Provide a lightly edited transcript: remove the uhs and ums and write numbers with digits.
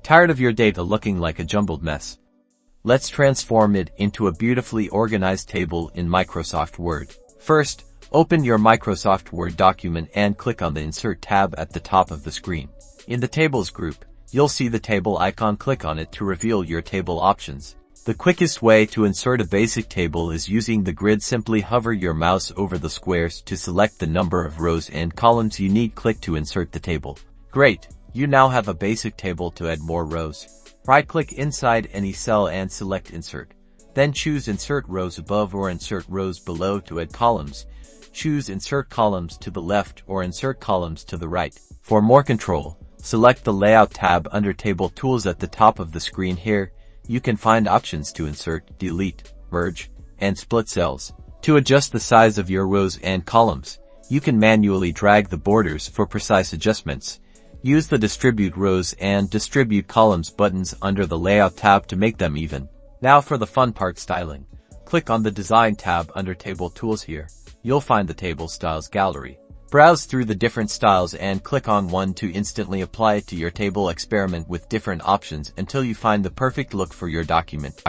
Tired of your data looking like a jumbled mess? Let's transform it into a beautifully organized table in Microsoft Word. First, open your Microsoft Word document and click on the Insert tab at the top of the screen. In the Tables group, you'll see the table icon. Click on it to reveal your table options. The quickest way to insert a basic table is using the grid. Simply hover your mouse over the squares to select the number of rows and columns you need. Click to insert the table. Great! You now have a basic table. To add more rows, right-click inside any cell and select Insert. Then choose Insert Rows Above or Insert Rows Below. To add columns, choose Insert Columns to the left or Insert Columns to the right. For more control, select the Layout tab under Table Tools at the top of the screen. Here, you can find options to insert, delete, merge, and split cells. To adjust the size of your rows and columns, you can manually drag the borders for precise adjustments. Use the Distribute Rows and Distribute Columns buttons under the Layout tab to make them even. Now for the fun part, styling. Click on the Design tab under Table Tools. Here, you'll find the Table Styles gallery. Browse through the different styles and click on one to instantly apply it to your table. Experiment with different options until you find the perfect look for your document.